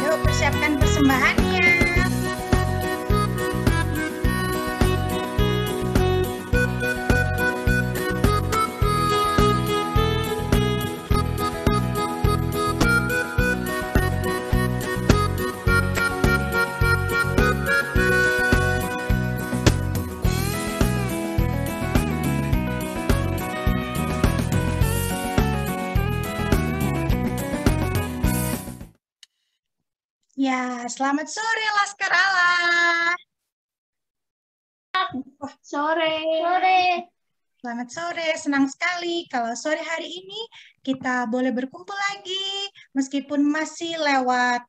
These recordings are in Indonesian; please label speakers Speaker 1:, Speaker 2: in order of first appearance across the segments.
Speaker 1: Yuk persiapkan persembahannya. Ya, selamat sore Laskar Allah.
Speaker 2: Sore.
Speaker 1: Selamat sore, senang sekali kalau sore hari ini kita boleh berkumpul lagi meskipun masih lewat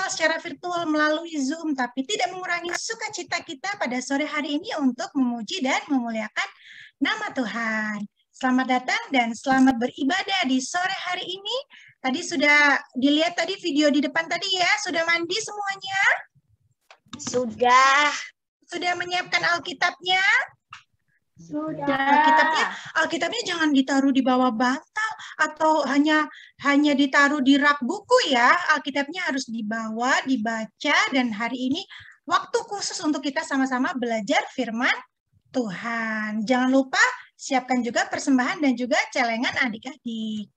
Speaker 1: secara virtual melalui Zoom, tapi tidak mengurangi sukacita kita pada sore hari ini untuk memuji dan memuliakan nama Tuhan. Selamat datang dan selamat beribadah di sore hari ini. Tadi sudah dilihat tadi video di depan tadi ya, sudah mandi semuanya?
Speaker 2: Sudah.
Speaker 1: Sudah menyiapkan Alkitabnya?
Speaker 2: Sudah.
Speaker 1: Alkitabnya jangan ditaruh di bawah bantal atau hanya ditaruh di rak buku ya. Alkitabnya harus dibawa, dibaca, dan hari ini waktu khusus untuk kita sama-sama belajar firman Tuhan. Jangan lupa siapkan juga persembahan dan juga celengan adik-adik.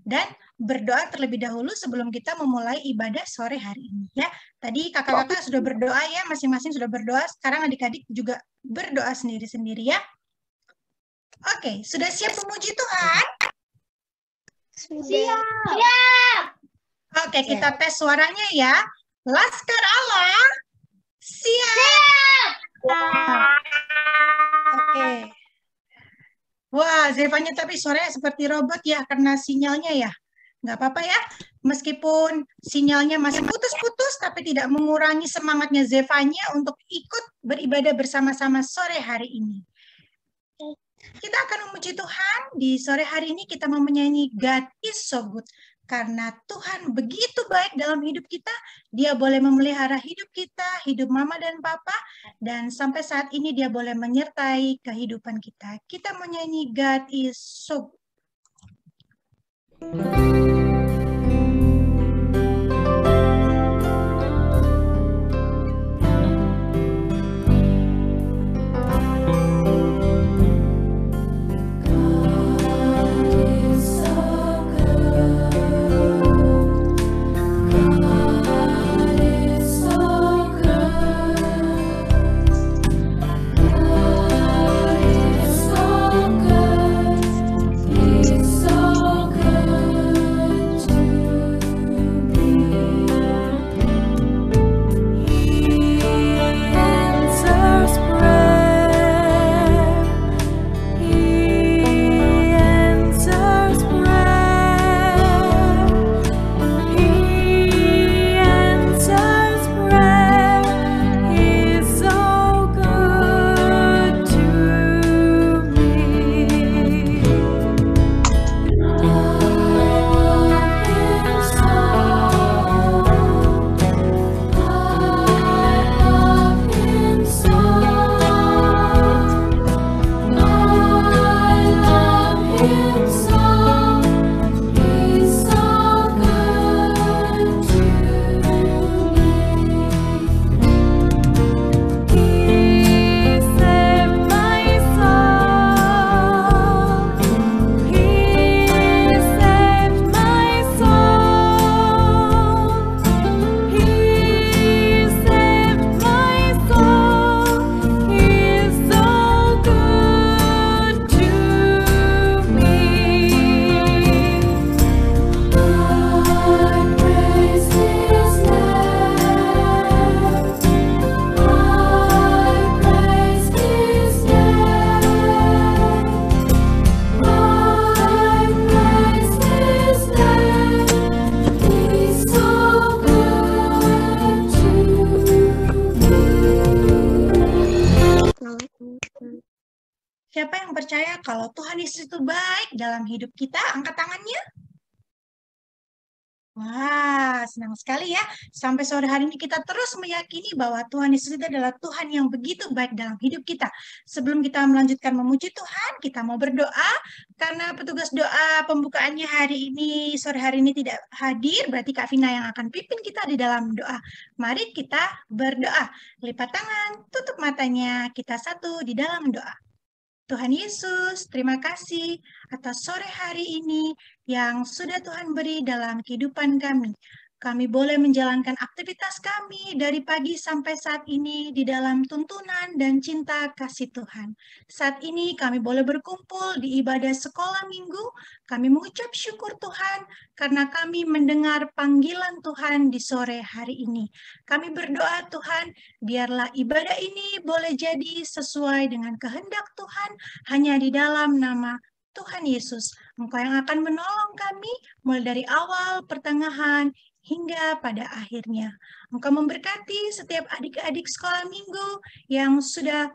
Speaker 1: Dan berdoa terlebih dahulu sebelum kita memulai ibadah sore hari ini ya. Tadi kakak-kakak sudah berdoa ya, masing-masing sudah berdoa. Sekarang adik-adik juga berdoa sendiri-sendiri ya. Oke, sudah siap memuji Tuhan?
Speaker 2: Siap.
Speaker 1: Oke, kita tes suaranya ya. Laskar Allah, siap. Oke. Wah, Zevanya tapi suaranya seperti robot ya, karena sinyalnya ya. Nggak apa-apa ya, meskipun sinyalnya masih putus-putus, tapi tidak mengurangi semangatnya Zevanya untuk ikut beribadah bersama-sama sore hari ini. Kita akan memuji Tuhan. Di sore hari ini kita mau menyanyi God is so good. Karena Tuhan begitu baik dalam hidup kita, Dia boleh memelihara hidup kita, hidup mama dan papa, dan sampai saat ini Dia boleh menyertai kehidupan kita. Kita menyanyi God is so good. Siapa yang percaya kalau Tuhan Yesus itu baik dalam hidup kita? Angkat tangannya. Wah, senang sekali ya. Sampai sore hari ini kita terus meyakini bahwa Tuhan Yesus itu adalah Tuhan yang begitu baik dalam hidup kita. Sebelum kita melanjutkan memuji Tuhan, kita mau berdoa. Karena petugas doa pembukaannya hari ini, sore hari ini tidak hadir, berarti Kak Vina yang akan pimpin kita di dalam doa. Mari kita berdoa. Lipat tangan, tutup matanya, kita satu di dalam doa. Tuhan Yesus, terima kasih atas sore hari ini yang sudah Tuhan beri dalam kehidupan kami. Kami boleh menjalankan aktivitas kami dari pagi sampai saat ini di dalam tuntunan dan cinta kasih Tuhan. Saat ini kami boleh berkumpul di ibadah sekolah minggu. Kami mengucap syukur Tuhan karena kami mendengar panggilan Tuhan di sore hari ini. Kami berdoa Tuhan, biarlah ibadah ini boleh jadi sesuai dengan kehendak Tuhan hanya di dalam nama Tuhan Yesus. Engkau yang akan menolong kami mulai dari awal, pertengahan, hingga pada akhirnya. Engkau memberkati setiap adik-adik sekolah minggu yang sudah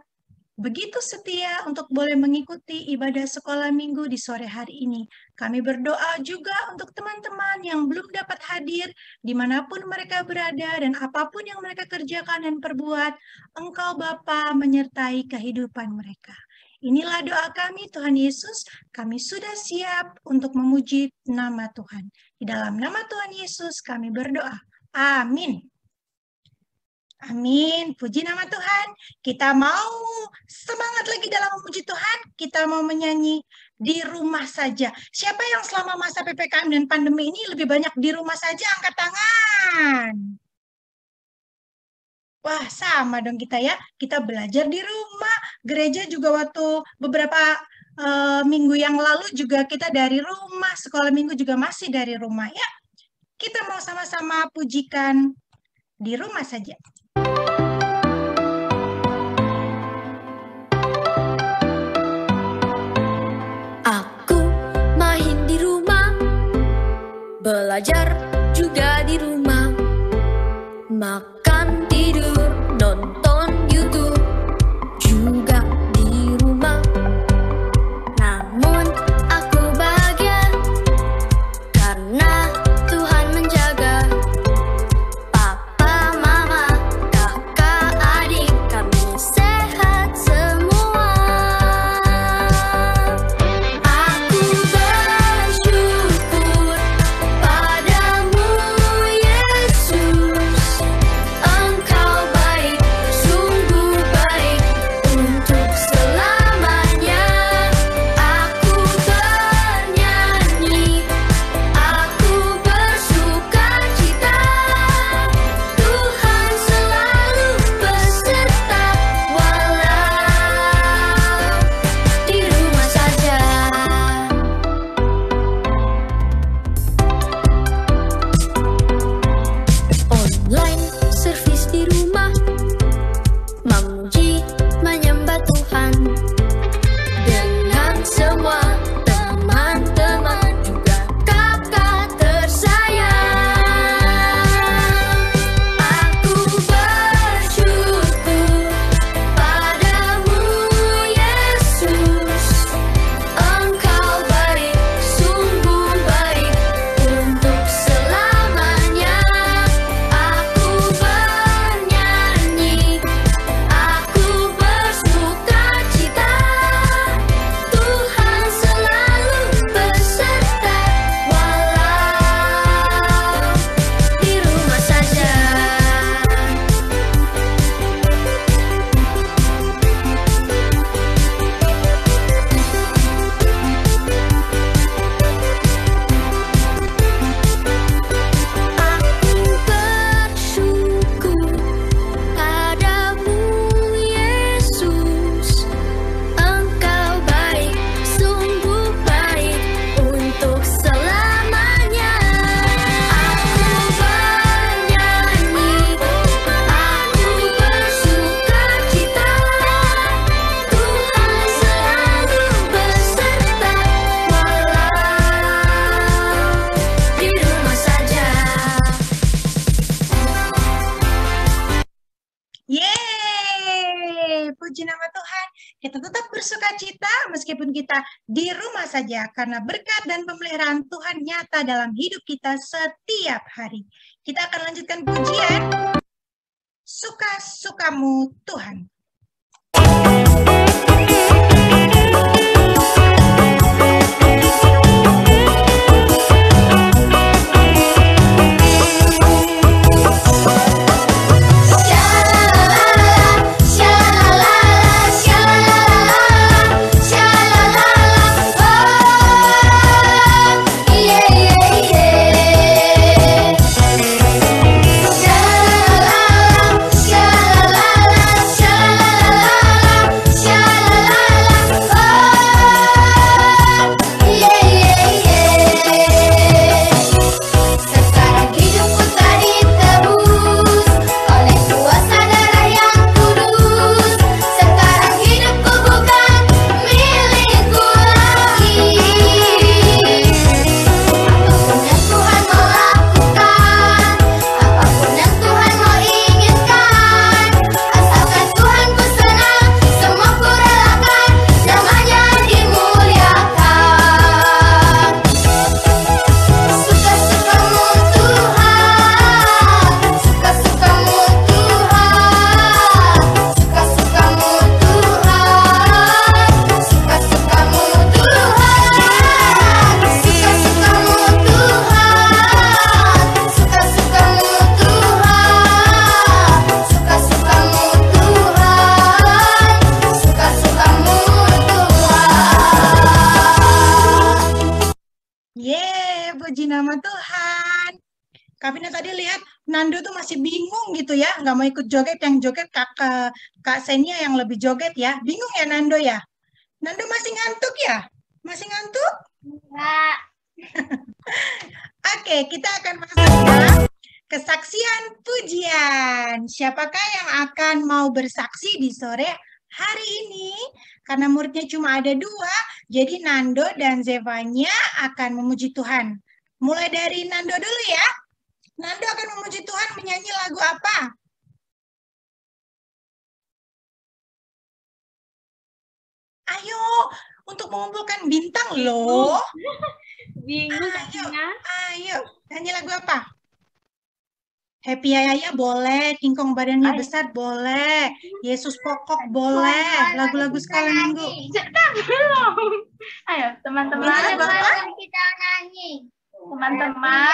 Speaker 1: begitu setia untuk boleh mengikuti ibadah sekolah minggu di sore hari ini. Kami berdoa juga untuk teman-teman yang belum dapat hadir dimanapun mereka berada dan apapun yang mereka kerjakan dan perbuat, Engkau Bapa menyertai kehidupan mereka. Inilah doa kami Tuhan Yesus, kami sudah siap untuk memuji nama Tuhan. Di dalam nama Tuhan Yesus kami berdoa. Amin. Amin. Puji nama Tuhan. Kita mau semangat lagi dalam memuji Tuhan. Kita mau menyanyi di rumah saja. Siapa yang selama masa PPKM dan pandemi ini lebih banyak di rumah saja? Angkat tangan. Wah, sama dong kita ya. Kita belajar di rumah. Gereja juga waktu beberapa minggu yang lalu juga kita dari rumah. Sekolah minggu juga masih dari rumah ya. Kita mau sama-sama pujikan di rumah saja.
Speaker 3: Aku main di rumah, belajar juga di rumah, makan, tidur, nonton YouTube juga di rumah. Namun aku bahagia karena Tuhan menjaga papa, mama, kakak, adik kami sehat semua. Aku bersyukur padamu Yesus.
Speaker 1: Kita tetap bersuka cita meskipun kita di rumah saja karena berkat dan pemeliharaan Tuhan nyata dalam hidup kita setiap hari. Kita akan lanjutkan pujian Suka-sukamu Tuhan. Puji nama Tuhan. Kak Vina tadi lihat Nando tuh masih bingung gitu ya, nggak mau ikut joget, yang joget Kak Senia yang lebih joget ya. Bingung ya Nando ya? Nando masih ngantuk ya? Masih ngantuk?
Speaker 2: Enggak.
Speaker 1: Oke, kita akan masuk ke kesaksian pujian. Siapakah yang akan mau bersaksi di sore hari ini? Karena muridnya cuma ada 2, jadi Nando dan Zevanya akan memuji Tuhan. Mulai dari Nando dulu ya. Nando akan memuji Tuhan menyanyi lagu apa? Ayo, untuk mengumpulkan bintang loh.
Speaker 2: Bingung
Speaker 1: Ayo, nyanyi lagu apa? Happy Yaya boleh, King Kong badannya besar boleh, Yesus pokok boleh, lagu-lagu skala minggu.
Speaker 2: Belum. Ayo teman-teman.
Speaker 3: Kita nyanyi.
Speaker 2: Teman-teman.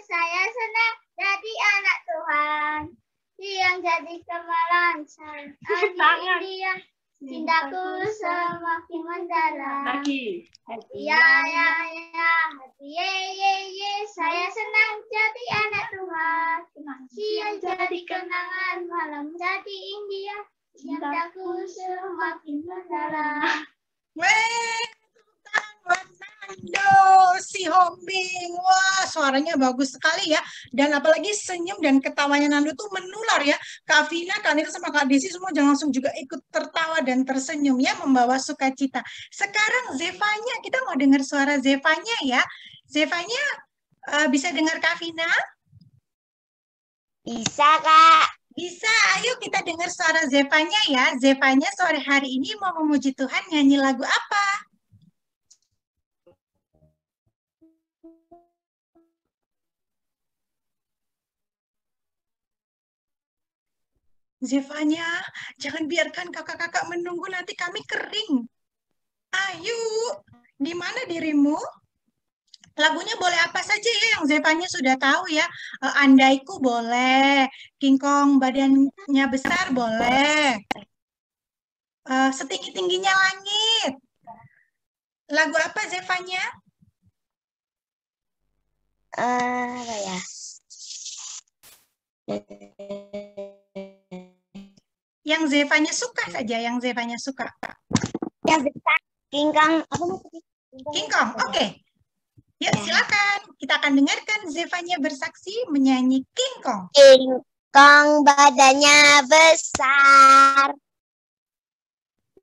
Speaker 3: Saya senang jadi anak Tuhan. Yang jadi kemalan
Speaker 2: Tangan.
Speaker 3: dia. Cintaku semakin mendalam.
Speaker 2: Lagi.
Speaker 3: Ya, saya senang jadi anak Tuhan. Siang jadi kenangan, malam jadi India. Cintaku semakin mendalam.
Speaker 1: Weh, tepuk tangan buat Nando, si Hombing. Wah, suaranya bagus sekali ya. Dan apalagi senyum dan ketawanya Nando tuh menular ya. Kak Vina, Kak Nita, sama Kak Desi semua jangan langsung juga ikut tertawa dan tersenyum ya, membawa sukacita. Sekarang Zevanya, kita mau dengar suara Zevanya ya. Zevanya, bisa dengar Kak Vina?
Speaker 2: Bisa, Kak.
Speaker 1: Bisa, ayo kita dengar suara Zevanya ya. Zevanya sore hari ini mau memuji Tuhan nyanyi lagu apa? Zevanya, jangan biarkan kakak-kakak menunggu, nanti kami kering. Ayo, di mana dirimu? Lagunya boleh apa saja ya yang Zevanya sudah tahu ya. Andaiku boleh, King Kong badannya besar boleh. Setinggi-tingginya langit. Lagu apa Zevanya?
Speaker 2: Apa ya?
Speaker 1: Yang Zevanya suka saja, yang Zevanya suka.
Speaker 2: Yang besar. King Kong.
Speaker 1: King Kong, oke. Yuk silakan, kita akan dengarkan Zevanya bersaksi menyanyi King Kong.
Speaker 2: King Kong badannya besar,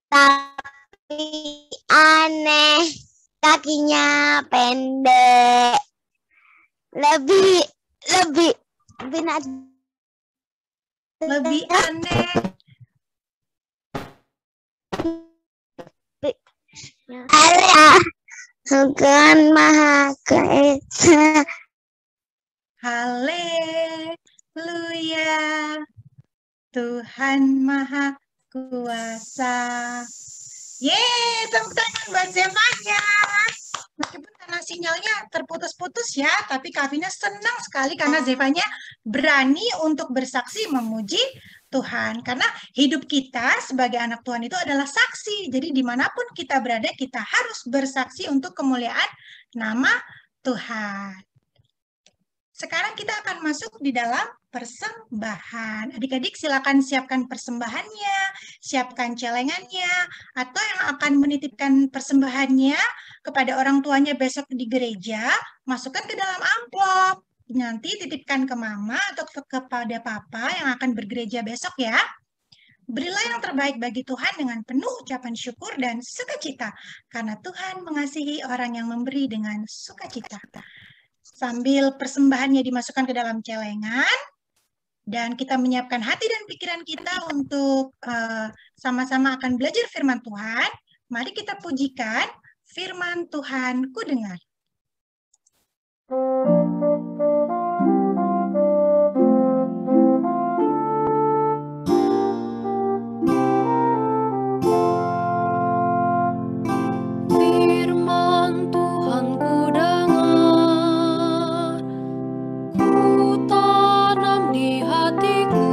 Speaker 2: tapi aneh, kakinya pendek, lebih
Speaker 1: Lebih aneh,
Speaker 2: Allah Tuhan Maha Esa.
Speaker 1: Haleluya. Tuhan Maha Kuasa. Yeay, tepuk tangan buat Zevanya. Meskipun karena sinyalnya terputus-putus ya, tapi Kak Vina senang sekali karena Zevanya berani untuk bersaksi memuji Tuhan. Karena hidup kita sebagai anak Tuhan itu adalah saksi. Jadi dimanapun kita berada, kita harus bersaksi untuk kemuliaan nama Tuhan. Sekarang kita akan masuk di dalam persembahan. Adik-adik silakan siapkan persembahannya, siapkan celengannya, atau yang akan menitipkan persembahannya kepada orang tuanya besok di gereja, masukkan ke dalam amplop. Nanti titipkan ke mama atau kepada papa yang akan bergereja besok ya. Berilah yang terbaik bagi Tuhan dengan penuh ucapan syukur dan sukacita, karena Tuhan mengasihi orang yang memberi dengan sukacita. Sambil persembahannya dimasukkan ke dalam celengan, dan kita menyiapkan hati dan pikiran kita untuk sama-sama akan belajar firman Tuhan, mari kita pujikan firman Tuhan ku dengar.
Speaker 4: Firman Tuhan ku dengar, ku tanam di hatiku,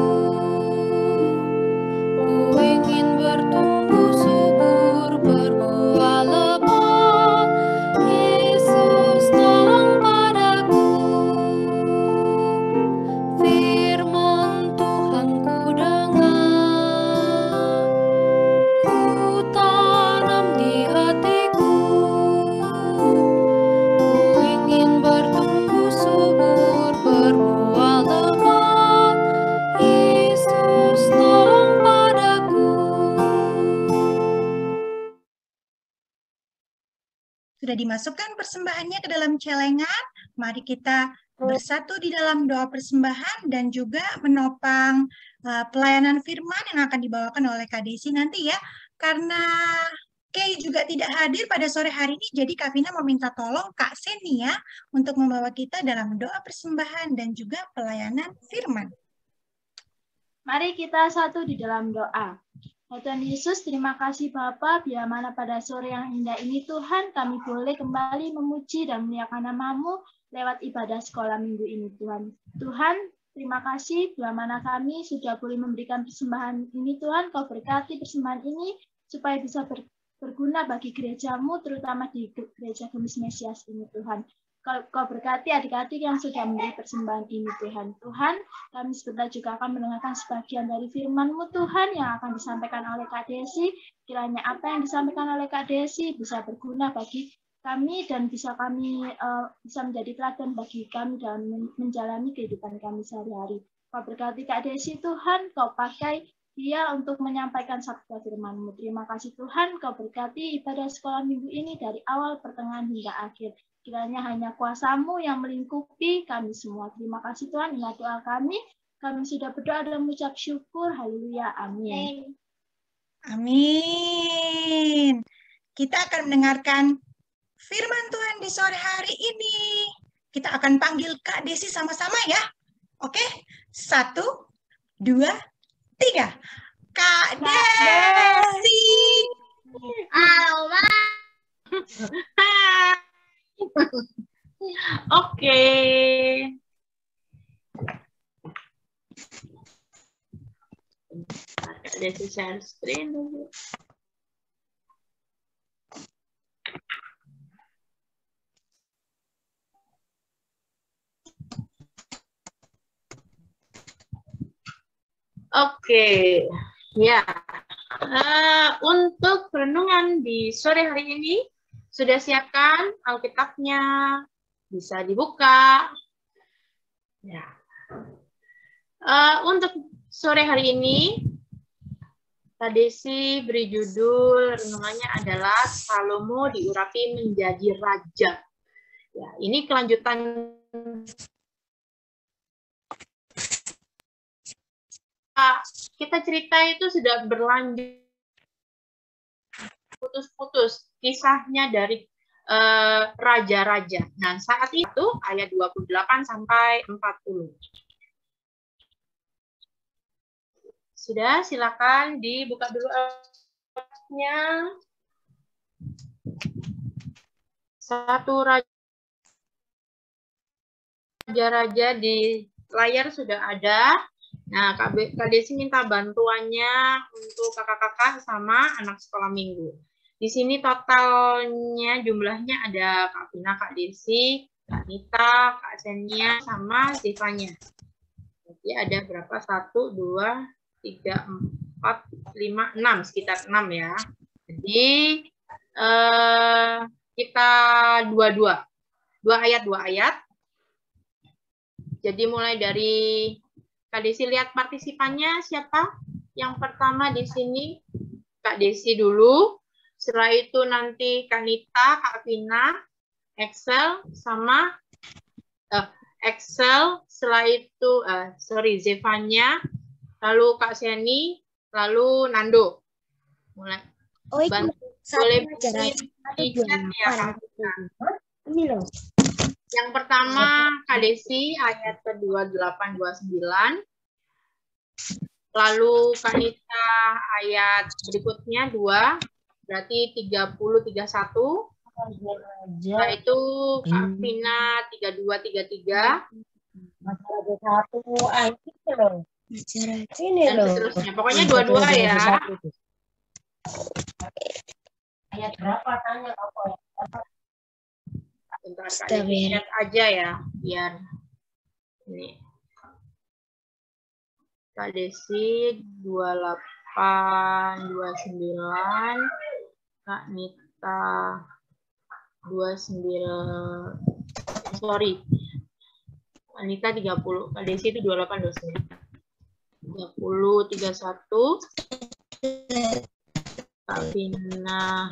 Speaker 4: ku ingin bertumbuh subur, berbuah lebat. Yesus tolong padaku. Firman Tuhan ku dengar, ku tanam di hatiku, ku ingin bertumbuh subur, berbuah lebat. Yesus tolong padaku.
Speaker 1: Sudah dimasukkan persembahannya ke dalam celengan, mari kita bersatu di dalam doa persembahan dan juga menopang pelayanan firman yang akan dibawakan oleh Kak Desi nanti ya. Karena Kay juga tidak hadir pada sore hari ini, jadi Kak Vina meminta tolong Kak Seni ya untuk membawa kita dalam doa persembahan dan juga pelayanan firman.
Speaker 3: Mari kita satu di dalam doa. Ya Tuhan Yesus, terima kasih Bapa, bila mana pada sore yang indah ini Tuhan, kami boleh kembali memuji dan memuliakan nama-Mu lewat ibadah sekolah minggu ini Tuhan. Tuhan, terima kasih bila mana kami sudah boleh memberikan persembahan ini Tuhan, Kau berkati persembahan ini supaya bisa berguna bagi gereja-Mu, terutama di gereja Gemis Mesias ini Tuhan. Kau berkati adik-adik yang sudah memberi persembahan ini Tuhan. Tuhan, kami sebentar juga akan mendengarkan sebagian dari firman-Mu Tuhan yang akan disampaikan oleh Kak Desi. Kiranya apa yang disampaikan oleh Kak Desi bisa berguna bagi kami dan bisa menjadi teladan bagi kami dalam menjalani kehidupan kami sehari-hari. Kau berkati Kak Desi Tuhan, Kau pakai dia untuk menyampaikan sabda firman-Mu. Terima kasih Tuhan, Kau berkati ibadah sekolah minggu ini dari awal, pertengahan hingga akhir. Kiranya hanya kuasa-Mu yang melingkupi kami semua. Terima kasih Tuhan, inilah doa kami. Kami sudah berdoa dan mengucap syukur. Haleluya. Amin.
Speaker 1: Amin. Kita akan mendengarkan firman Tuhan di sore hari ini. Kita akan panggil Kak Desi sama-sama ya. Oke? 1, 2, 3. Kak Desi.
Speaker 3: Halo, Ma.
Speaker 5: Oke. Ada share screen dulu. Oke, ya. Untuk renungan di sore hari ini sudah siapkan Alkitabnya, bisa dibuka. Ya. Untuk sore hari ini, Kak Desi beri judul renungannya adalah Salomo diurapi menjadi raja. Ya, ini kelanjutan kita cerita itu sudah berlanjut berputus-putus kisahnya dari raja-raja. Nah, saat itu ayat 28 sampai 40. Sudah, silakan dibuka dulu ayatnya. Satu raja-raja di layar sudah ada. Nah, Kak Desi minta bantuannya untuk kakak-kakak sama anak sekolah minggu. Di sini totalnya jumlahnya ada Kak Vina, Kak Desi, Kak Nita, Kak Senia, sama Zevanya. Jadi ada berapa? 1, 2, 3, 4, 5, 6. Sekitar 6 ya. Jadi kita dua ayat. Jadi mulai dari Kak Desi lihat partisipannya siapa? Yang pertama di sini Kak Desi dulu. Setelah itu nanti Kak Nita, Kak Vina, Excel sama Excel. Setelah itu Zevanya, lalu Kak Seni, lalu Nando. Mulai. Boleh bikin di chat ya Kak Vina.
Speaker 2: Ini loh.
Speaker 5: Yang pertama Kak Desi ayat ke-28 29. Lalu Kak Nita ayat berikutnya 2, berarti 30 31. Setelah itu Kak Vina 32 33.
Speaker 2: Ini
Speaker 5: Dan
Speaker 2: loh.
Speaker 5: seterusnya. Pokoknya 22 ya.
Speaker 2: Ayat berapa tanya apa?
Speaker 5: Bentar Kak Desi chat aja ya, biar ini. Kak Desi 28 29, Kak Nita 29, sorry, Kak Nita 30, Kak Desi itu 28 29, 30 31, Kak Vina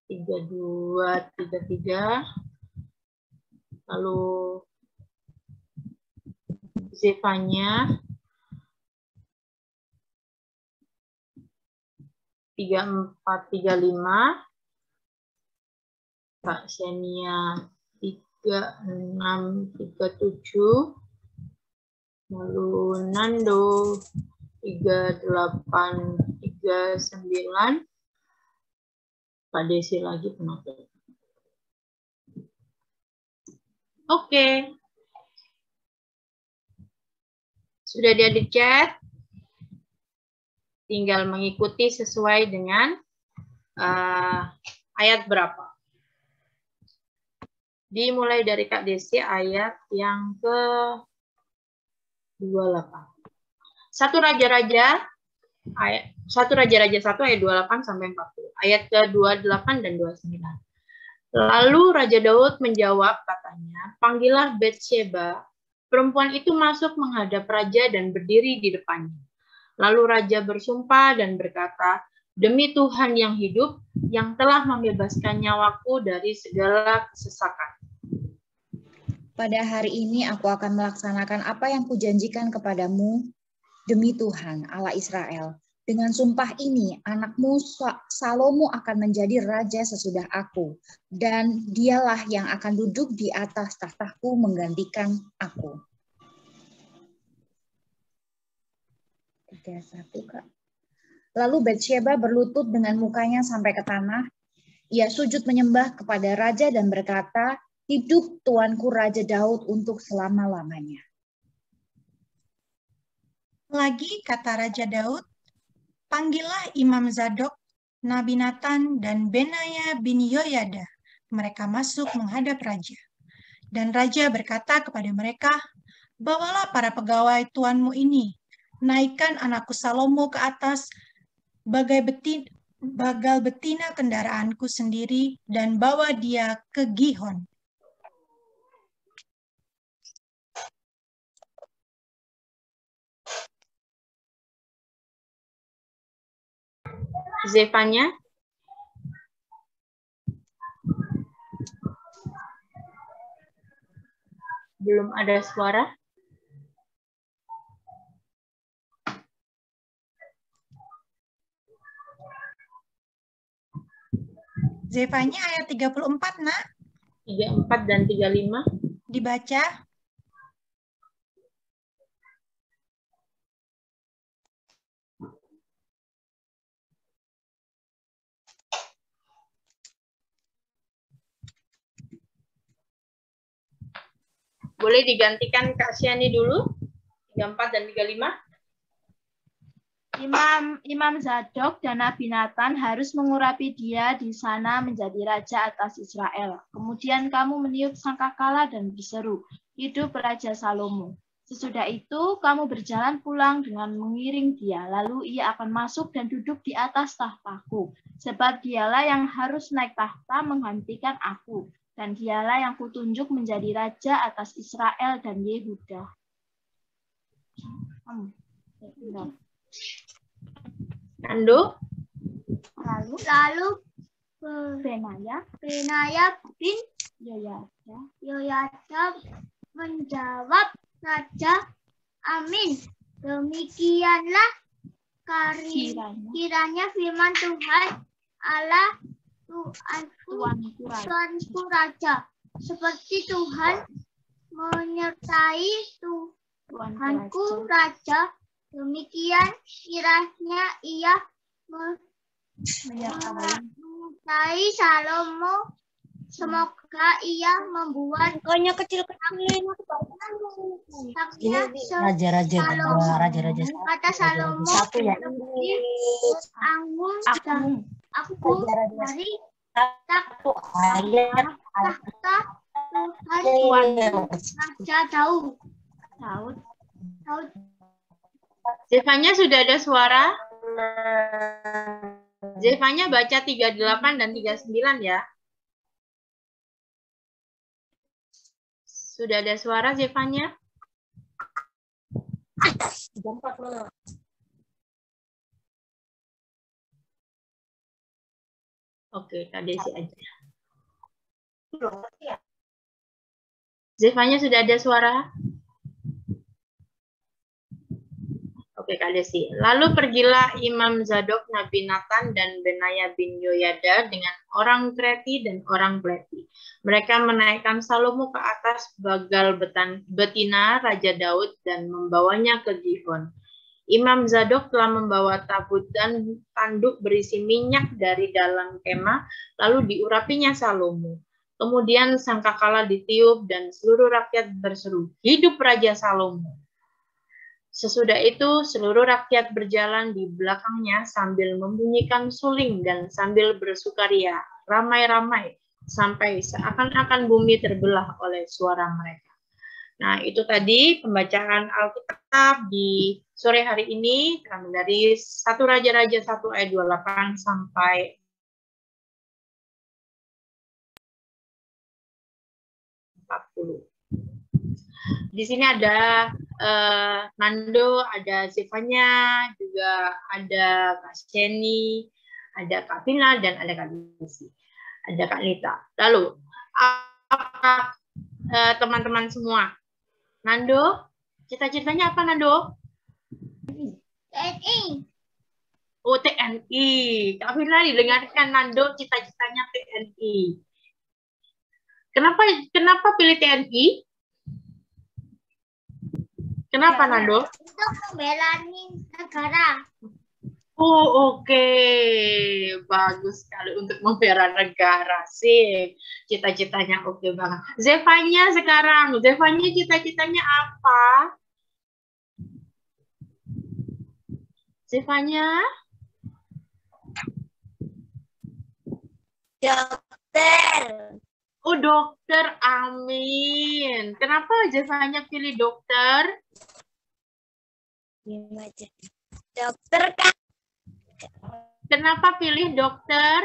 Speaker 5: 32 33, lalu Zevanya 34 35, Kak Senia 36 37, lalu Nando 38 39, Kak Desi lagi penonton. Oke. Sudah dia di chat. Tinggal mengikuti sesuai dengan ayat berapa. Dimulai dari Kak Desi ayat yang ke-28. Satu Raja-Raja 1 ayat 28 sampai 40. Ayat ke-28 dan 29. Lalu Raja Daud menjawab katanya, "Panggillah Batsyeba." Perempuan itu masuk menghadap raja dan berdiri di depannya. Lalu raja bersumpah dan berkata, "Demi Tuhan yang hidup, yang telah membebaskan nyawaku dari segala kesesakan.
Speaker 6: Pada hari ini aku akan melaksanakan apa yang kujanjikan kepadamu, demi Tuhan, Allah Israel. Dengan sumpah ini, anakmu Salomo akan menjadi raja sesudah aku, dan dialah yang akan duduk di atas tahtaku menggantikan aku." 31, Kak. Lalu Batsyeba berlutut dengan mukanya sampai ke tanah. Ia sujud menyembah kepada raja dan berkata, "Hidup tuanku Raja Daud untuk selama-lamanya."
Speaker 1: Lagi kata Raja Daud, "Panggillah Imam Zadok, Nabi Nathan, dan Benaya bin Yoyada." Mereka masuk menghadap raja. Dan raja berkata kepada mereka, "Bawalah para pegawai tuanmu ini, naikkan anakku Salomo ke atas bagal betina kendaraanku sendiri, dan bawa dia ke Gihon."
Speaker 5: Zevanya. Belum ada suara.
Speaker 1: Zefanya ayat 34, Nak.
Speaker 5: 34 dan 35.
Speaker 1: Dibaca.
Speaker 5: Boleh digantikan Kak Syani dulu. 34 dan 35.
Speaker 3: Imam Zadok dan Nabi Nathan harus mengurapi dia di sana menjadi raja atas Israel. Kemudian kamu meniup sangkakala dan berseru, hidup Raja Salomo. Sesudah itu kamu berjalan pulang dengan mengiring dia, lalu ia akan masuk dan duduk di atas tahtaku. Sebab dialah yang harus naik tahta menggantikan aku, dan dialah yang kutunjuk menjadi raja atas Israel dan Yehuda.
Speaker 5: Nando.
Speaker 3: Lalu Benaya bin Yoyada menjawab Raja, amin. Demikianlah kiranya firman Tuhan Allah Tuanku Raja, seperti Tuhan menyertai Tuhanku Raja, demikian kiranya ia menyertai Salomo. Semoga ia membuat
Speaker 2: Pokoknya kecil-kecilin raja-raja
Speaker 3: kata Salomo
Speaker 2: satu ya.
Speaker 3: anggun dan aku dari
Speaker 2: Satu ayat
Speaker 3: tahta Tuhan Raja Daud.
Speaker 5: Zefanya sudah ada suara? Zefanya baca 38 dan 39 ya. Sudah ada suara Zefanya? Oke, Kak Desi aja. Zefanya sudah ada suara? Oke, Kak Desi. Lalu pergilah Imam Zadok, Nabi Nathan, dan Benaya bin Yoyada dengan orang Kreti dan orang Pleti. Mereka menaikkan Salomo ke atas bagal betina Raja Daud dan membawanya ke Gihon. Imam Zadok telah membawa tabut dan tanduk berisi minyak dari dalam kemah, lalu diurapinya Salomo. Kemudian sangkakala ditiup dan seluruh rakyat berseru, hidup Raja Salomo. Sesudah itu, seluruh rakyat berjalan di belakangnya sambil membunyikan suling dan sambil bersukaria, ramai-ramai, sampai seakan-akan bumi terbelah oleh suara mereka. Nah, itu tadi pembacaan Alkitab di sore hari ini, dari 1 Raja-Raja 1 ayat 28 sampai 40. Di sini ada Nando, ada Zefanya, juga ada Kak Sheni, ada Kak Vina, dan ada Kak Desi, ada Kak Nita. Lalu, apa teman-teman semua? Nando, cita-citanya apa Nando?
Speaker 3: TNI.
Speaker 5: Oh, TNI. Kak Vina didengarkan Nando cita-citanya TNI. Kenapa pilih TNI? Kenapa, Nando?
Speaker 3: Untuk membela negara.
Speaker 5: Oh, oke. Bagus sekali untuk membela negara. Sip. Cita-citanya oke banget. Zefanya sekarang. Zefanya cita-citanya apa? Zefanya?
Speaker 2: Dokter.
Speaker 5: Oh, dokter. Amin. Kenapa Zefanya pilih dokter?
Speaker 2: Dokter kan.
Speaker 5: Kenapa pilih dokter?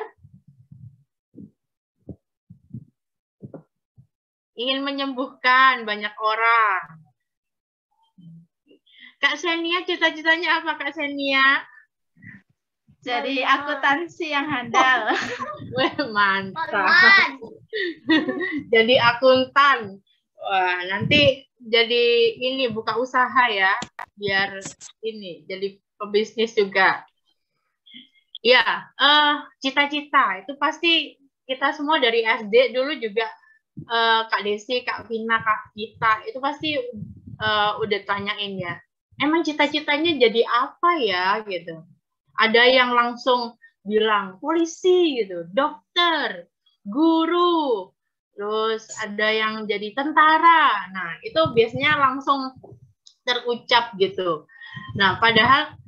Speaker 5: Ingin menyembuhkan banyak orang. Kak Senia, cita-citanya apa Kak Senia?
Speaker 3: Jadi akuntansi yang handal.
Speaker 5: Wah, mantap. Jadi akuntan. Wah, nanti jadi ini buka usaha ya, biar ini jadi pebisnis juga. Ya, cita-cita itu pasti kita semua dari SD dulu juga Kak Desi, Kak Vina, Kak Gita itu pasti udah tanyain ya. Emang cita-citanya jadi apa ya gitu. Ada yang langsung bilang polisi gitu, dokter, guru, terus ada yang jadi tentara. Nah, itu biasanya langsung terucap gitu. Nah, padahal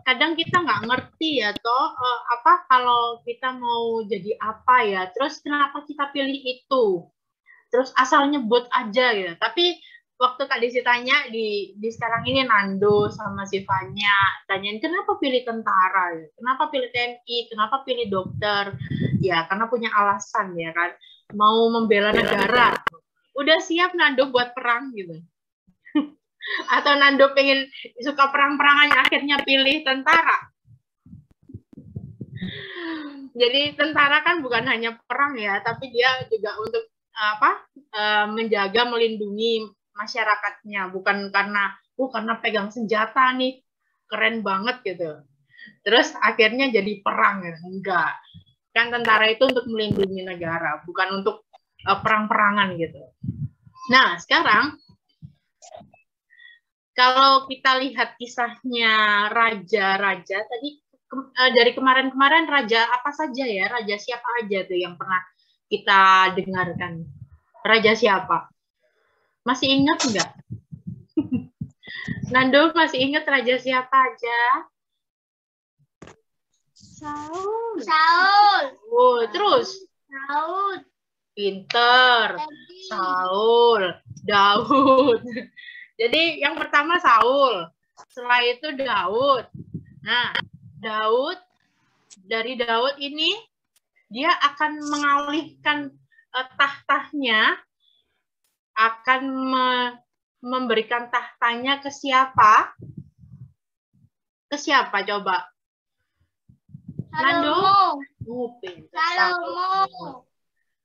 Speaker 5: kadang kita nggak ngerti ya, toh apa kalau kita mau jadi apa ya, terus kenapa kita pilih itu, terus asal nyebut aja gitu. Tapi waktu Kak Desi tanya di sekarang ini Nando sama Sivanya tanyain kenapa pilih tentara, ya? Kenapa pilih TNI, kenapa pilih dokter, ya karena punya alasan ya kan, mau membela negara. Udah siap Nando buat perang gitu. Atau Nando pengen suka perang-perangan akhirnya pilih tentara. Jadi tentara kan bukan hanya perang ya, tapi dia juga untuk menjaga, melindungi masyarakatnya, bukan karena pegang senjata nih keren banget gitu. Terus akhirnya jadi perang ya. Enggak. Kan tentara itu untuk melindungi negara, bukan untuk perang-perangan gitu. Nah, sekarang kalau kita lihat kisahnya raja-raja tadi dari kemarin-kemarin raja apa saja ya? Raja siapa aja tuh yang pernah kita dengarkan? Raja siapa? Masih ingat enggak? Nando masih ingat raja siapa aja?
Speaker 3: Saul.
Speaker 5: Oh, terus?
Speaker 3: Daud.
Speaker 5: Pinter. Saul, Daud. Jadi yang pertama Saul, setelah itu Daud. Nah, dari Daud ini dia akan mengalihkan tahtanya, akan memberikan tahtanya ke siapa? Ke siapa coba? Nando?
Speaker 3: Salomo.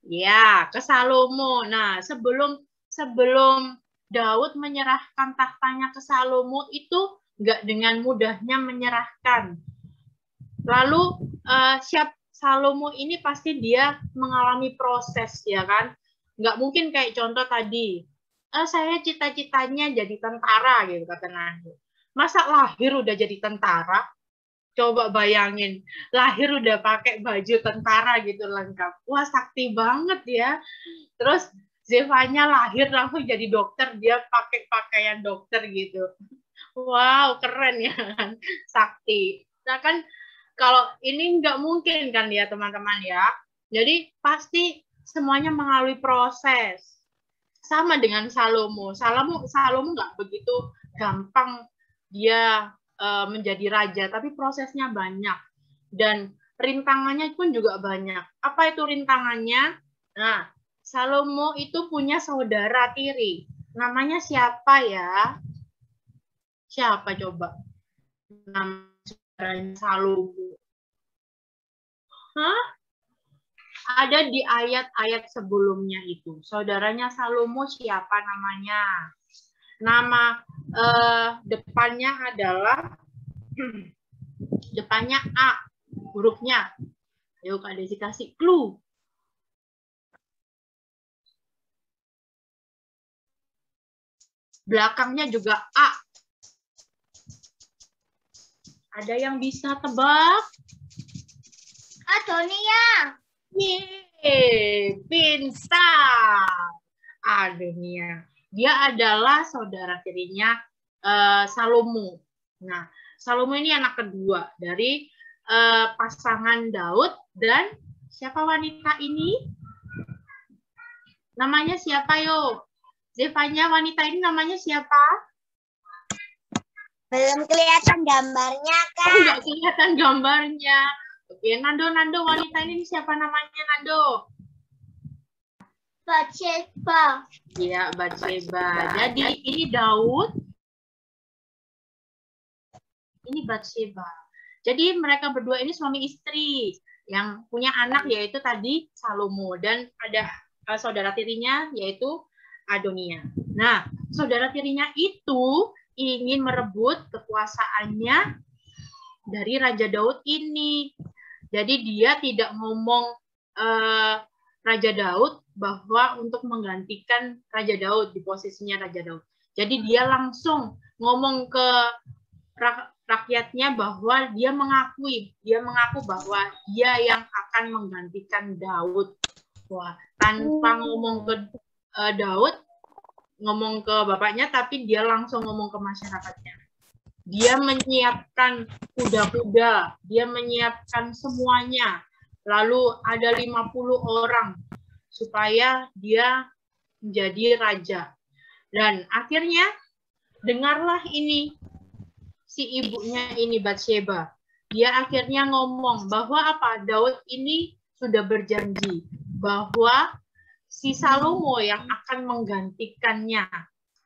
Speaker 5: Ya, ke Salomo. Nah, sebelum Daud menyerahkan tahtanya ke Salomo itu nggak dengan mudahnya menyerahkan. Lalu Salomo ini pasti dia mengalami proses ya kan. Nggak mungkin kayak contoh tadi, saya cita-citanya jadi tentara gitu kata Nando. Masa lahir udah jadi tentara? Coba bayangin, lahir udah pakai baju tentara gitu lengkap. Wah, sakti banget ya. Terus Zevanya lahir langsung jadi dokter, dia pakai pakaian dokter gitu. Wow, keren ya kan, sakti. Nah kan kalau ini nggak mungkin kan ya teman-teman ya. Jadi pasti semuanya melalui proses. Sama dengan Salomo. Salomo nggak begitu gampang dia menjadi raja, tapi prosesnya banyak dan rintangannya pun juga banyak. Apa itu rintangannya? Nah, Salomo itu punya saudara tiri. Namanya siapa ya? Siapa coba? Nama saudaranya Salomo. Hah? Ada di ayat-ayat sebelumnya itu. Saudaranya Salomo siapa namanya? Nama depannya adalah depannya A hurufnya. Ayo Kak Desi kasih clue. Belakangnya juga A. Ada yang bisa tebak?
Speaker 3: Adonia.
Speaker 5: Yeay, pintar. Adonia. Dia adalah saudara tirinya Salomo. Nah, Salomo ini anak kedua dari pasangan Daud dan siapa wanita ini? Namanya siapa yo? Zevanya, wanita ini namanya siapa?
Speaker 2: Belum kelihatan gambarnya, Kak.
Speaker 5: Enggak kelihatan gambarnya. Oke, Nando, wanita ini siapa namanya, Nando?
Speaker 3: Bathsheba.
Speaker 5: Iya, Bathsheba. Jadi ini Daud, ini Bathsheba. Jadi mereka berdua ini suami istri yang punya anak yaitu tadi Salomo dan ada saudara tirinya yaitu Adonia. Nah, saudara tirinya itu ingin merebut kekuasaannya dari Raja Daud ini. Jadi dia tidak ngomong Raja Daud bahwa untuk menggantikan Raja Daud di posisinya Raja Daud. Jadi dia langsung ngomong ke rakyatnya bahwa dia mengaku bahwa dia yang akan menggantikan Daud. Wah, tanpa ngomong ke Daud, ngomong ke bapaknya, tapi dia langsung ngomong ke masyarakatnya. Dia menyiapkan kuda-kuda, dia menyiapkan semuanya. Lalu ada 50 orang supaya dia menjadi raja. Dan akhirnya dengarlah ini si ibunya ini Batsheba. Dia akhirnya ngomong bahwa apa? Daud ini sudah berjanji bahwa si Salomo yang akan menggantikannya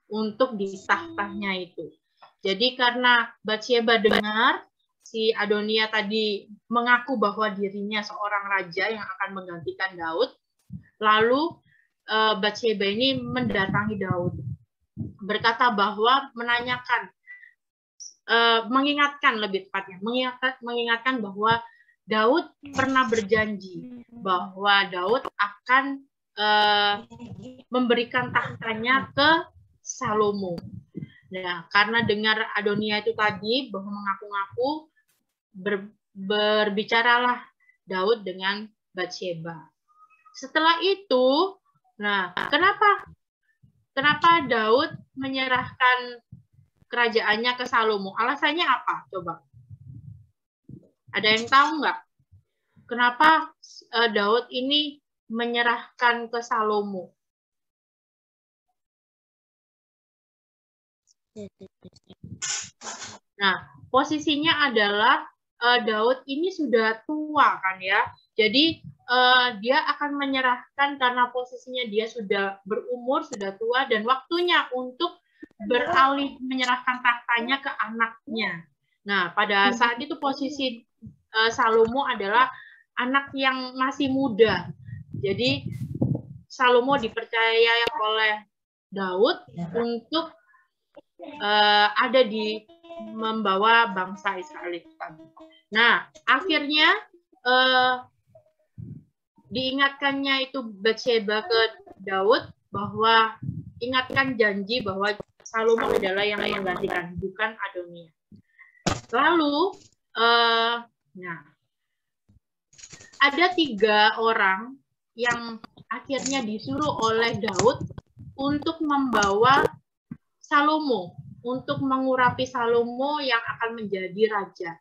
Speaker 5: untuk di tahtanya itu. Jadi karena Batsheba dengar si Adonia tadi mengaku bahwa dirinya seorang raja yang akan menggantikan Daud, lalu Batsheba ini mendatangi Daud, berkata bahwa menanyakan, mengingatkan lebih tepatnya, mengingatkan bahwa Daud pernah berjanji bahwa Daud akan memberikan tahtanya ke Salomo. Nah, karena dengar Adonia itu tadi bahwa mengaku-ngaku, berbicaralah Daud dengan Batsheba. Setelah itu, nah, kenapa Daud menyerahkan kerajaannya ke Salomo? Alasannya apa? Coba. Ada yang tahu nggak? Kenapa Daud ini menyerahkan ke Salomo? Nah, posisinya adalah Daud ini sudah tua kan ya. Jadi dia akan menyerahkan karena posisinya dia sudah berumur, sudah tua, dan waktunya untuk beralih menyerahkan tahtanya ke anaknya. Nah, pada saat itu posisi Salomo adalah anak yang masih muda. Jadi Salomo dipercaya oleh Daud untuk ada di membawa bangsa Israel. Nah, akhirnya diingatkannya itu Batsheba ke Daud bahwa ingatkan janji bahwa Salomo adalah yang menggantikan, bukan Adonia. Lalu, nah, ada 3 orang yang akhirnya disuruh oleh Daud untuk membawa Salomo, untuk mengurapi Salomo yang akan menjadi raja.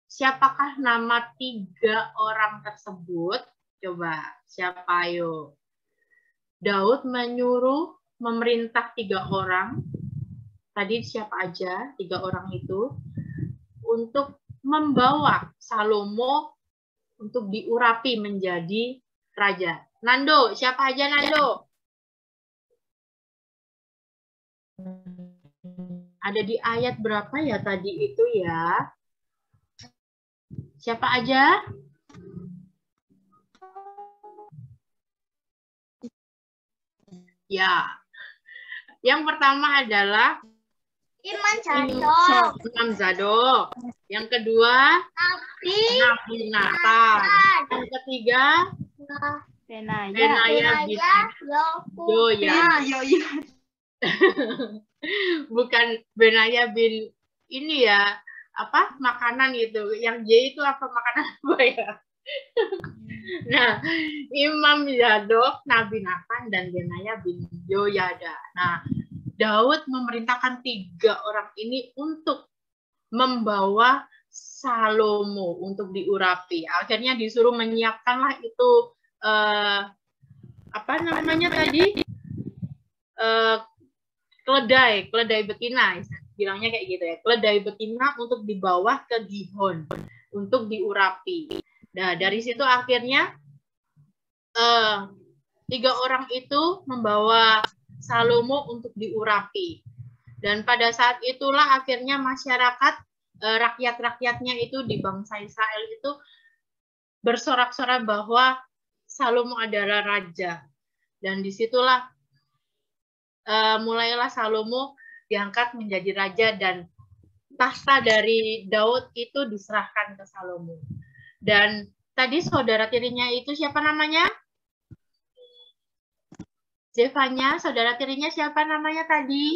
Speaker 5: Siapakah nama 3 orang tersebut? Coba, siapa ayo? Daud menyuruh memerintah 3 orang. Tadi siapa aja 3 orang itu? Untuk membawa Salomo untuk diurapi menjadi raja. Nando, siapa aja Nando? Ada di ayat berapa ya tadi itu ya? Siapa aja? Ya. Yang pertama adalah Imam Zadok. Yang kedua Nabi Nathan. Yang ketiga Benaya bin Yoya. Bukan Benaya bin ini ya, apa makanan gitu. Yang J itu apa makanan apa ya? Nah, Imam Zadok, Nabi Nathan, dan Benaya bin Yoyada. Nah, Daud memerintahkan 3 orang ini untuk membawa Salomo untuk diurapi. Akhirnya disuruh menyiapkanlah itu apa namanya tadi? Keledai betina, bilangnya kayak gitu ya. Keledai betina untuk dibawa ke Gihon untuk diurapi. Nah, dari situ akhirnya 3 orang itu membawa Salomo untuk diurapi. Dan pada saat itulah akhirnya masyarakat, rakyat-rakyatnya itu di bangsa Israel itu bersorak-sorak bahwa Salomo adalah raja. Dan disitulah mulailah Salomo diangkat menjadi raja dan tahta dari Daud itu diserahkan ke Salomo. Dan Tadi saudara tirinya itu siapa namanya? Zevanya, saudara tirinya siapa namanya tadi?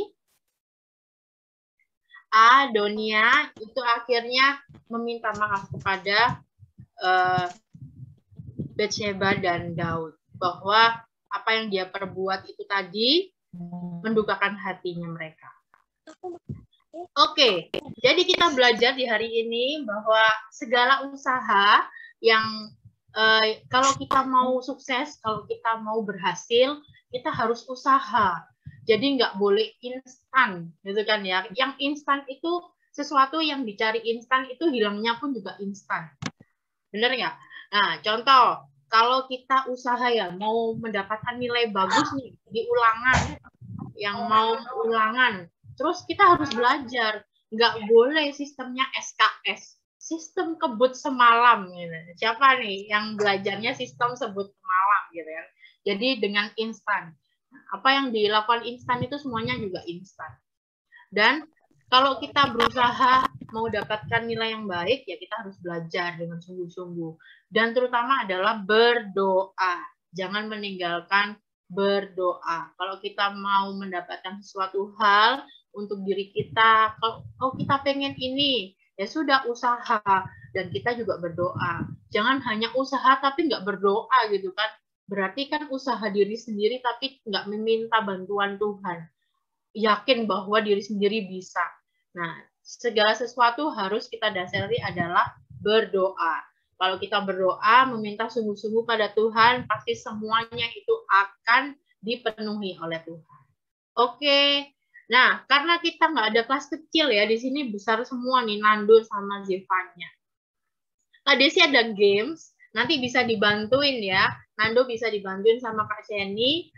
Speaker 5: Adonia itu akhirnya meminta maaf kepada Betsheba dan Daud bahwa apa yang dia perbuat itu tadi mendukakan hatinya mereka. Oke, jadi kita belajar di hari ini bahwa segala usaha yang kalau kita mau sukses, kalau kita mau berhasil, kita harus usaha. Jadi nggak boleh instan, gitu kan ya. Yang instan itu sesuatu yang dicari instan itu hilangnya pun juga instan. Bener nggak? Nah, contoh, kalau kita usaha ya mau mendapatkan nilai bagus nih di ulangan, yang mau ulangan, terus kita harus belajar. Nggak boleh sistemnya SKS, sistem kebut semalam. Gitu. Siapa nih yang belajarnya sistem sebut semalam gitu ya? Jadi dengan instan. Apa yang dilakukan instan itu semuanya juga instan. Dan kalau kita berusaha mau dapatkan nilai yang baik, ya kita harus belajar dengan sungguh-sungguh. Dan terutama adalah berdoa. Jangan meninggalkan berdoa. Kalau kita mau mendapatkan sesuatu hal untuk diri kita, kalau kita pengen ini, ya sudah usaha. Dan kita juga berdoa. Jangan hanya usaha tapi nggak berdoa gitu kan. Berarti kan usaha diri sendiri tapi nggak meminta bantuan Tuhan. Yakin bahwa diri sendiri bisa. Nah, segala sesuatu harus kita dasari adalah berdoa. Kalau kita berdoa, meminta sungguh-sungguh pada Tuhan, pasti semuanya itu akan dipenuhi oleh Tuhan. Oke, nah karena kita nggak ada kelas kecil ya, di sini besar semua nih, Nando sama Zevanya. Kak Desi ada games, nanti bisa dibantuin ya. Nando bisa dibantuin sama Kak Jenny,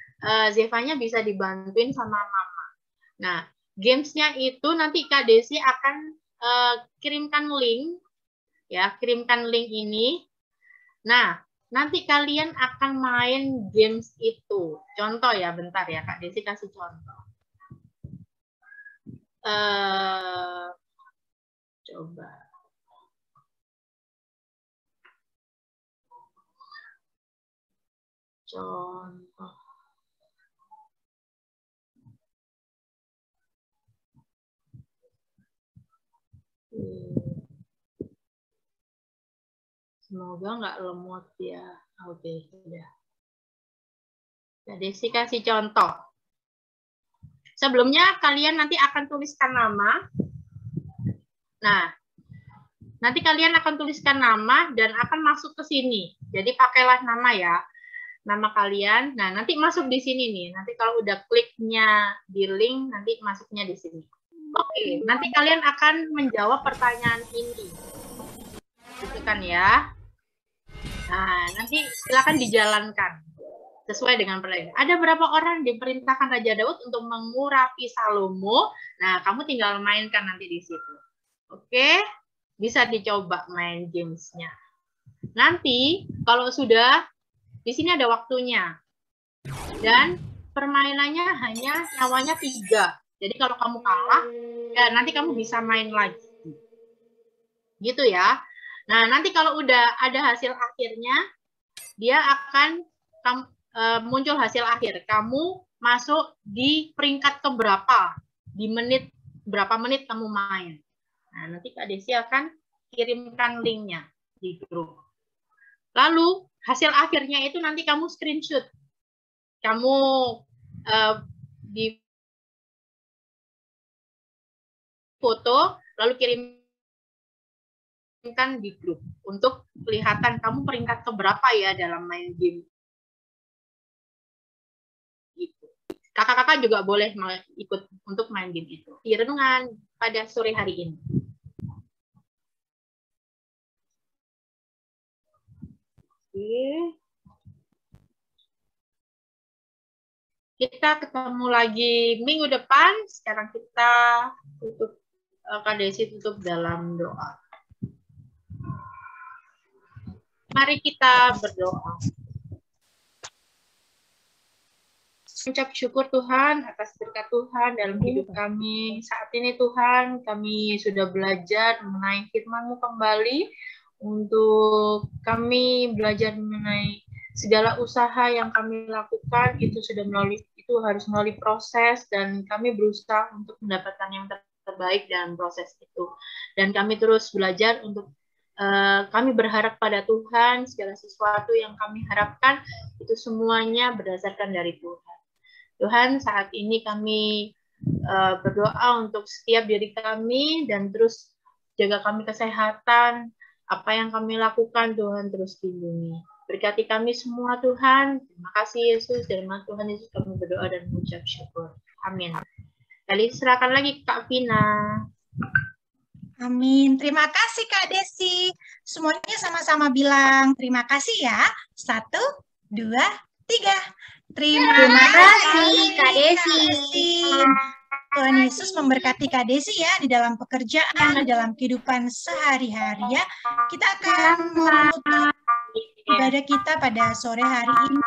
Speaker 5: Zevanya bisa dibantuin sama Mama. Nah, gamesnya itu nanti Kak Desi akan kirimkan link, ya, kirimkan link ini. Nah, nanti kalian akan main games itu. Contoh ya, bentar ya Kak Desi kasih contoh. Coba. Contoh. Semoga nggak lemot ya. Oke, sudah. Jadi sih kasih contoh. Sebelumnya kalian nanti akan tuliskan nama. Nah, nanti kalian akan tuliskan nama dan akan masuk ke sini. Jadi pakailah nama ya. Nama kalian. Nah, nanti masuk di sini nih. Nanti kalau udah kliknya di link, nanti masuknya di sini. Oke, nanti kalian akan menjawab pertanyaan ini. Gitu kan ya. Nah, nanti silakan dijalankan sesuai dengan pertanyaan. Ada berapa orang diperintahkan Raja Daud untuk mengurapi Salomo? Nah, kamu tinggal mainkan nanti di situ. Oke, bisa dicoba main gamesnya. Nanti kalau sudah, di sini ada waktunya. Dan permainannya hanya nyawanya 3. Jadi kalau kamu kalah, ya nanti kamu bisa main lagi. Gitu ya. Nah, nanti kalau udah ada hasil akhirnya, dia akan muncul hasil akhir. Kamu masuk di peringkat keberapa, di menit, berapa menit kamu main. Nah, nanti Kak Desi akan kirimkan linknya di grup. Lalu, hasil akhirnya itu nanti kamu screenshot. Kamu di foto, lalu kirimkan di grup untuk kelihatan kamu peringkat keberapa ya dalam main game itu. Kakak-kakak juga boleh ikut untuk main game itu. Di renungan pada sore hari ini. Oke. Kita ketemu lagi minggu depan. Sekarang kita tutup, Kak Desi tutup dalam doa. Mari kita berdoa. Ucap syukur Tuhan atas berkat Tuhan dalam hidup kami. Saat ini Tuhan, kami sudah belajar mengenai firman-Mu kembali untuk kami belajar mengenai segala usaha yang kami lakukan itu harus melalui proses, dan kami berusaha untuk mendapatkan yang terbaik dalam proses itu. Dan kami terus belajar untuk kami berharap pada Tuhan, segala sesuatu yang kami harapkan itu semuanya berdasarkan dari Tuhan. Tuhan, saat ini kami berdoa untuk setiap diri kami, dan terus jaga kami kesehatan. Apa yang kami lakukan, Tuhan terus lindungi. Berkati kami semua, Tuhan. Terima kasih, Yesus. Dan nama Tuhan Yesus kami berdoa dan mengucap syukur. Amin. Kali serahkan lagi ke Kak Vina.
Speaker 1: Amin. Terima kasih, Kak Desi. Semuanya sama-sama bilang terima kasih ya. 1, 2, 3. Terima kasih,
Speaker 2: Kak Desi.
Speaker 1: Tuhan Yesus memberkati Kak Desi ya di dalam pekerjaan, di dalam kehidupan sehari-hari ya. Kita akan menutup ibadah kita pada sore hari ini.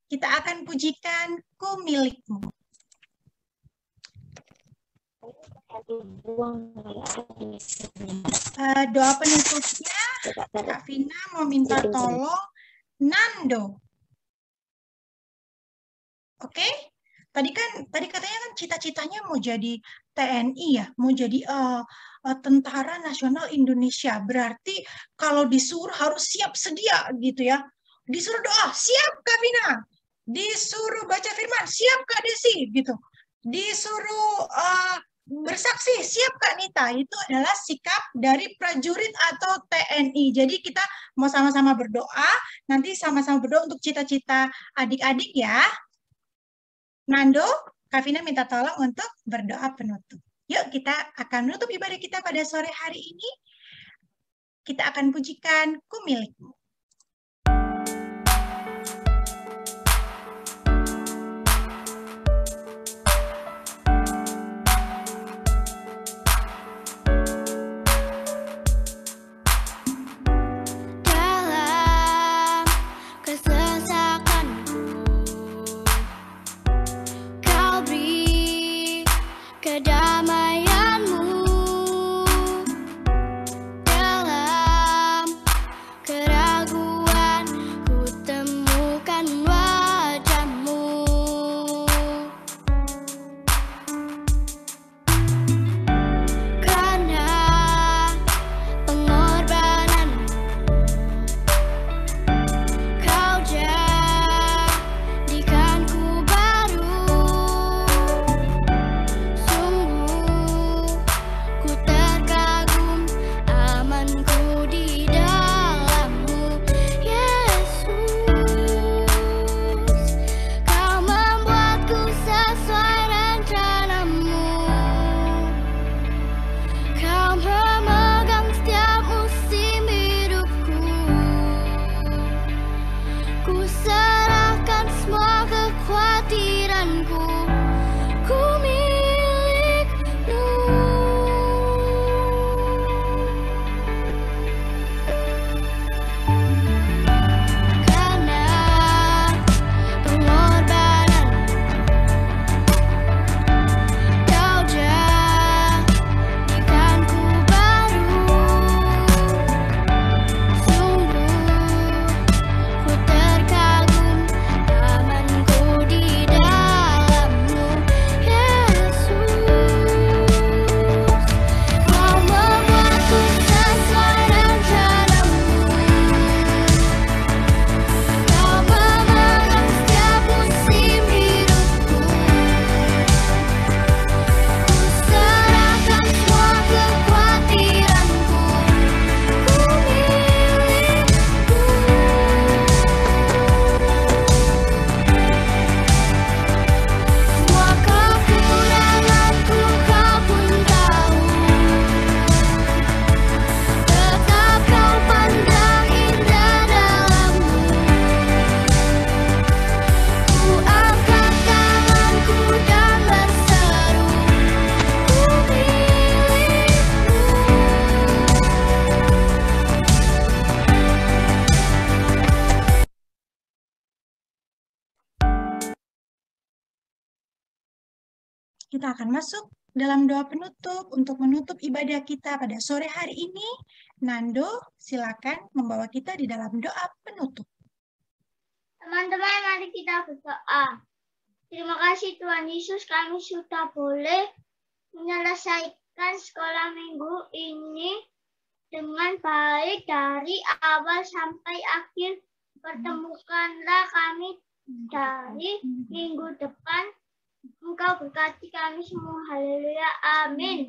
Speaker 1: Kita akan pujikan Ku Milikmu. Doa penutupnya, Kak Vina mau minta tolong Nando. Oke? Tadi katanya kan cita-citanya mau jadi TNI ya, mau jadi Tentara Nasional Indonesia. Berarti kalau disuruh harus siap sedia gitu ya. Disuruh doa, siap Kak Vina. Disuruh baca firman, siap Kak Desi gitu. Disuruh bersaksi, siap Kak Nita. Itu adalah sikap dari prajurit atau TNI. Jadi kita mau sama-sama berdoa, nanti sama-sama berdoa untuk cita-cita adik-adik ya. Nando, Kak Vina minta tolong untuk berdoa penutup. Yuk kita akan menutup ibadah kita pada sore hari ini. Kita akan pujikan Ku Milikmu. Kita akan masuk dalam doa penutup untuk menutup ibadah kita pada sore hari ini. Nando, silakan membawa kita di dalam doa penutup.
Speaker 2: Teman-teman, mari kita berdoa. Terima kasih Tuhan Yesus, kami sudah boleh menyelesaikan sekolah minggu ini dengan baik dari awal sampai akhir. Pertemukanlah kami dari minggu depan. Engkau berkati kami semua. Haleluya. Amin.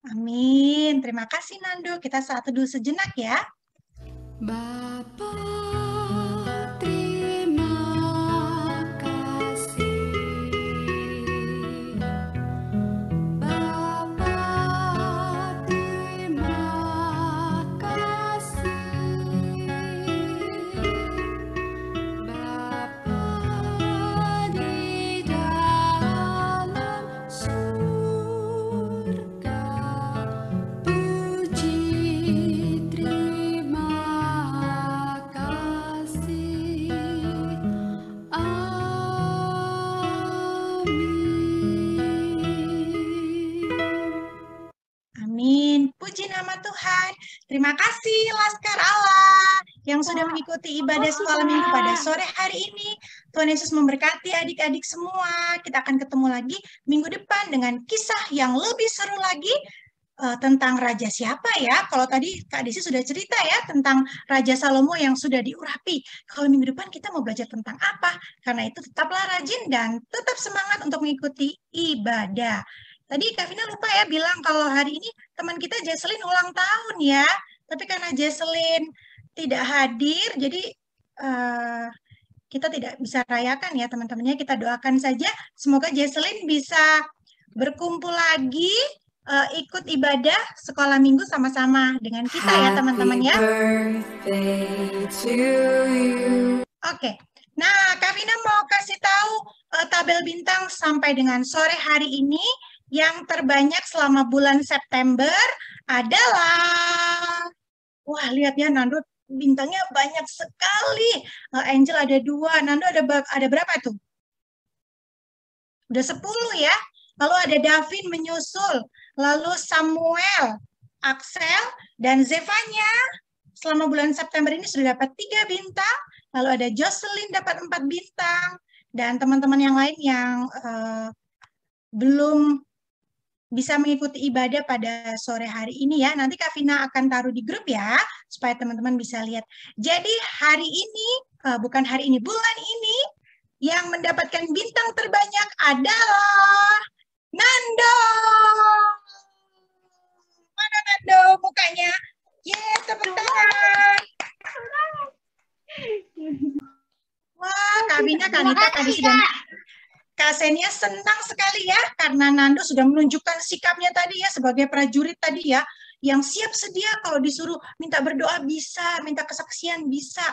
Speaker 1: Amin. Terima kasih Nando. Kita saat teduh sejenak ya.
Speaker 4: Bapa, terima kasih. Bapa, terima kasih. Bapa di dalam surga, puji terima kasih. Amin.
Speaker 1: Amin. Puji nama Tuhan. Terima kasih Laskar Allah yang sudah mengikuti ibadah sekolah minggu pada sore hari ini. Tuhan Yesus memberkati adik-adik semua. Kita akan ketemu lagi minggu depan dengan kisah yang lebih seru lagi tentang raja siapa ya? Kalau tadi Kak Desi sudah cerita ya tentang Raja Salomo yang sudah diurapi. Kalau minggu depan kita mau belajar tentang apa? Karena itu tetaplah rajin dan tetap semangat untuk mengikuti ibadah. Tadi Kak Vina lupa ya bilang kalau hari ini teman kita Jesselyn ulang tahun ya. Tapi karena Jesselyn tidak hadir, jadi kita tidak bisa rayakan ya teman-temannya. Kita doakan saja semoga Jesselyn bisa berkumpul lagi, ikut ibadah sekolah minggu sama-sama dengan kita ya teman-teman ya. Oke. Nah, Kak Vina mau kasih tahu tabel bintang sampai dengan sore hari ini. Yang terbanyak selama bulan September adalah, wah lihat ya Nando bintangnya banyak sekali. Angel ada 2, Nando ada berapa tuh? Udah 10 ya. Lalu ada Davin menyusul, lalu Samuel, Axel, dan Zevanya. Selama bulan September ini sudah dapat 3 bintang. Lalu ada Jocelyn dapat 4 bintang. Dan teman-teman yang lain yang belum bisa mengikuti ibadah pada sore hari ini ya. Nanti Kak Vina akan taruh di grup ya, supaya teman-teman bisa lihat. Jadi hari ini, bukan hari ini, bulan ini, yang mendapatkan bintang terbanyak adalah Nando. Mana Nando mukanya? Tepuk tangan. Wah, Kak Vina, Kanita tadi sudah... Kak Senia senang sekali ya, karena Nando sudah menunjukkan sikapnya tadi ya, sebagai prajurit tadi ya, yang siap sedia kalau disuruh minta berdoa bisa, minta kesaksian bisa.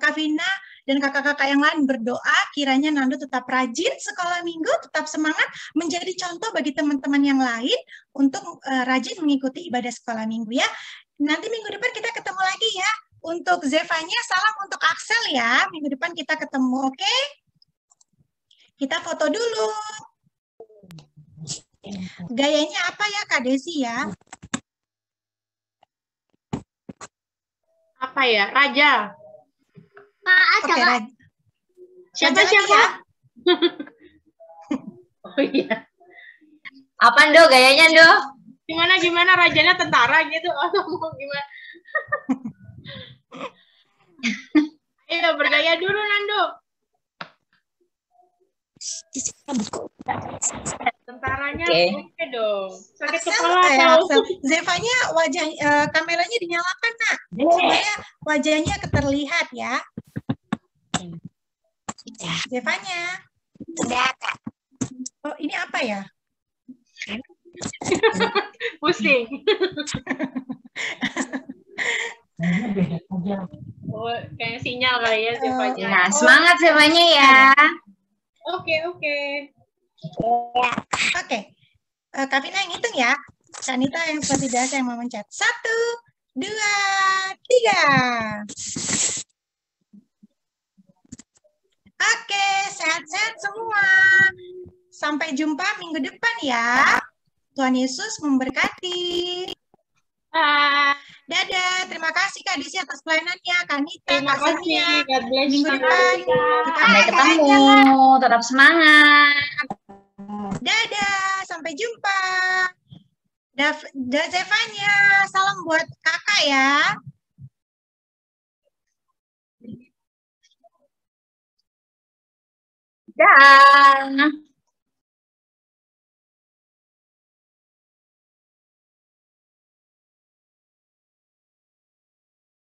Speaker 1: Kak Vina dan kakak-kakak yang lain berdoa, kiranya Nando tetap rajin sekolah minggu, tetap semangat, menjadi contoh bagi teman-teman yang lain untuk rajin mengikuti ibadah sekolah minggu ya. Nanti minggu depan kita ketemu lagi ya. Untuk Zevanya, salam untuk Axel ya. Minggu depan kita ketemu, oke? Kita foto dulu. Gayanya apa ya Kak Desi ya?
Speaker 5: Apa ya? Raja.
Speaker 2: Oke,
Speaker 1: Raja.
Speaker 5: Siapa?
Speaker 1: Ya?
Speaker 5: Oh iya.
Speaker 6: Apa Ndo gayanya Ndo?
Speaker 5: Gimana rajanya tentara gitu atau mau gimana? Ayo bergaya dulu Nando. Tentaranya oke dong. Sakit kepala atau?
Speaker 1: Zevanya wajah kameranya dinyalakan nak, supaya wajahnya terlihat ya. Zevanya. Oh ini apa ya?
Speaker 5: Pusing. Oh, kayak sinyal kali ya Zevanya.
Speaker 6: Nah, semangat Zevanya ya.
Speaker 5: Oke.
Speaker 1: Kak Vina yang hitung ya. Sanita yang seperti biasa yang memencet. 1, 2, 3. Oke, sehat-sehat semua. Sampai jumpa minggu depan ya. Tuhan Yesus memberkati. Dadah, terima kasih Kak Desi atas pelayanannya, Kak Nita,
Speaker 5: Terima
Speaker 1: Kak
Speaker 5: kasih.
Speaker 1: Sonia.
Speaker 5: God bless
Speaker 1: Minggu
Speaker 5: you.
Speaker 1: depan kita
Speaker 6: Sampai ketemu, tetap semangat.
Speaker 1: Dadah, sampai jumpa. Zevanya, salam buat kakak ya.
Speaker 6: Dah.